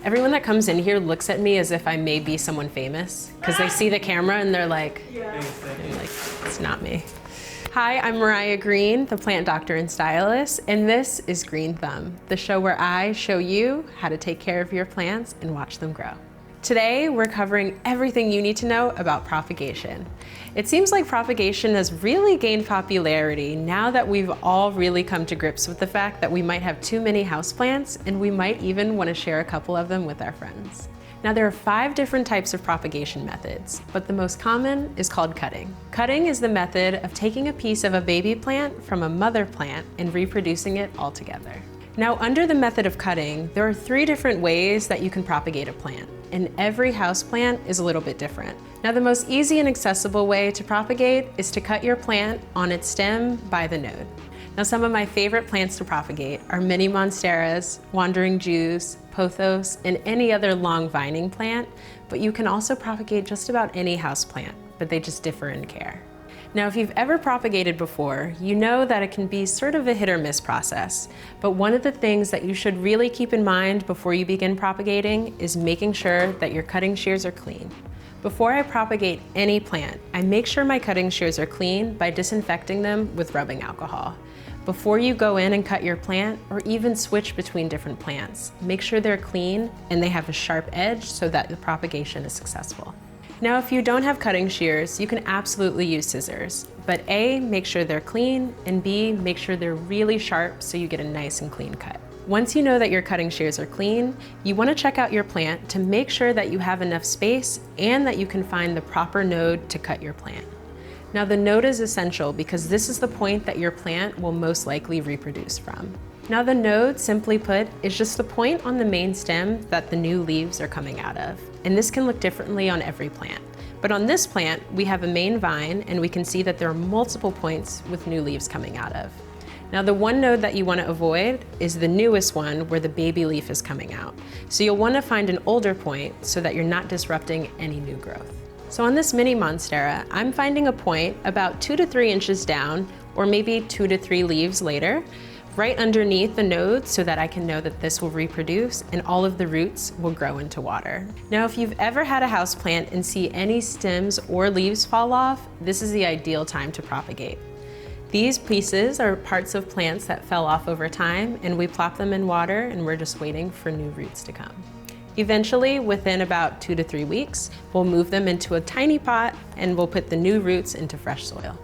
Everyone that comes in here looks at me as if I may be someone famous because they see the camera and they're like, it's not me. Hi, I'm Maryah Greene, the plant doctor and stylist, and this is Green Thumb, the show where I show you how to take care of your plants and watch them grow. Today, we're covering everything you need to know about propagation. It seems like propagation has really gained popularity now that we've all really come to grips with the fact that we might have too many houseplants and we might even want to share a couple of them with our friends. Now, there are 5 different types of propagation methods, but the most common is called cutting. Cutting is the method of taking a piece of a baby plant from a mother plant and reproducing it all together. Now, under the method of cutting, there are 3 different ways that you can propagate a plant, and every house plant is a little bit different. Now, the most easy and accessible way to propagate is to cut your plant on its stem by the node. Now, some of my favorite plants to propagate are mini monsteras, wandering Jews, pothos, and any other long vining plant, but you can also propagate just about any house plant, but they just differ in care. Now, if you've ever propagated before, you know that it can be sort of a hit or miss process. But one of the things that you should really keep in mind before you begin propagating is making sure that your cutting shears are clean. Before I propagate any plant, I make sure my cutting shears are clean by disinfecting them with rubbing alcohol. Before you go in and cut your plant, or even switch between different plants, make sure they're clean and they have a sharp edge so that the propagation is successful. Now, if you don't have cutting shears, you can absolutely use scissors, but A, make sure they're clean, and B, make sure they're really sharp so you get a nice and clean cut. Once you know that your cutting shears are clean, you want to check out your plant to make sure that you have enough space and that you can find the proper node to cut your plant. Now, the node is essential because this is the point that your plant will most likely reproduce from. Now, the node, simply put, is just the point on the main stem that the new leaves are coming out of. And this can look differently on every plant. But on this plant, we have a main vine, and we can see that there are multiple points with new leaves coming out of. Now, the one node that you want to avoid is the newest one where the baby leaf is coming out. So you'll want to find an older point so that you're not disrupting any new growth. So on this mini monstera, I'm finding a point about 2 to 3 inches down, or maybe 2 to 3 leaves later, right underneath the node so that I can know that this will reproduce and all of the roots will grow into water. Now, if you've ever had a house plant and see any stems or leaves fall off, this is the ideal time to propagate. These pieces are parts of plants that fell off over time, and we plop them in water and we're just waiting for new roots to come. Eventually, within about 2 to 3 weeks, we'll move them into a tiny pot and we'll put the new roots into fresh soil.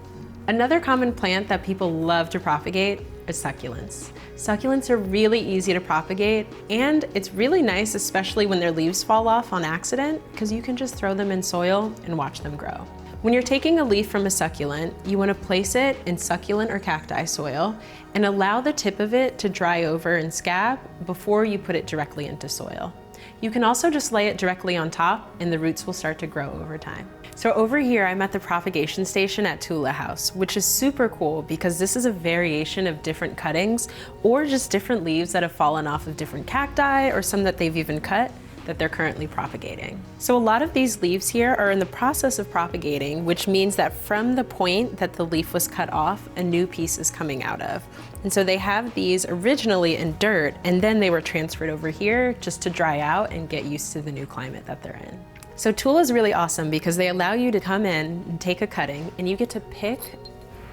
Another common plant that people love to propagate is succulents. Succulents are really easy to propagate, and it's really nice, especially when their leaves fall off on accident, because you can just throw them in soil and watch them grow. When you're taking a leaf from a succulent, you want to place it in succulent or cacti soil and allow the tip of it to dry over and scab before you put it directly into soil. You can also just lay it directly on top and the roots will start to grow over time. So over here, I'm at the propagation station at Tula House, which is super cool because this is a variation of different cuttings or just different leaves that have fallen off of different cacti or some that they've even cut that they're currently propagating. So a lot of these leaves here are in the process of propagating, which means that from the point that the leaf was cut off, a new piece is coming out of. And so they have these originally in dirt, and then they were transferred over here just to dry out and get used to the new climate that they're in. So Tula is really awesome because they allow you to come in and take a cutting, and you get to pick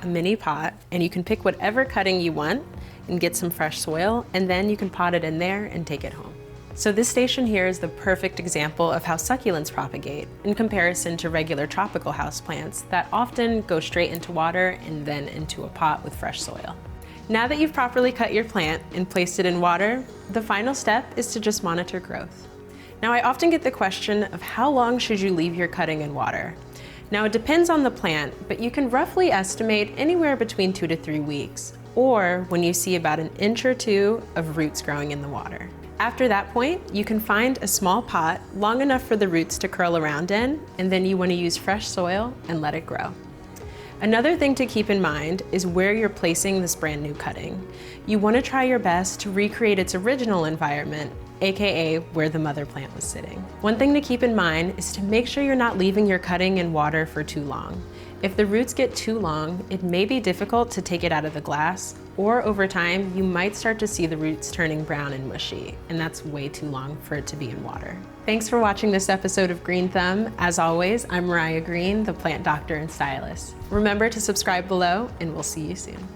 a mini pot, and you can pick whatever cutting you want and get some fresh soil, and then you can pot it in there and take it home. So this station here is the perfect example of how succulents propagate in comparison to regular tropical houseplants that often go straight into water and then into a pot with fresh soil. Now that you've properly cut your plant and placed it in water, the final step is to just monitor growth. Now, I often get the question of how long should you leave your cutting in water? Now, it depends on the plant, but you can roughly estimate anywhere between 2 to 3 weeks, or when you see about 1 inch or 2 of roots growing in the water. After that point, you can find a small pot long enough for the roots to curl around in, and then you want to use fresh soil and let it grow. Another thing to keep in mind is where you're placing this brand new cutting. You want to try your best to recreate its original environment, aka where the mother plant was sitting. One thing to keep in mind is to make sure you're not leaving your cutting in water for too long. If the roots get too long, it may be difficult to take it out of the glass, or over time, you might start to see the roots turning brown and mushy, and that's way too long for it to be in water. Thanks for watching this episode of Green Thumb. As always, I'm Maryah Greene, the plant doctor and stylist. Remember to subscribe below, and we'll see you soon.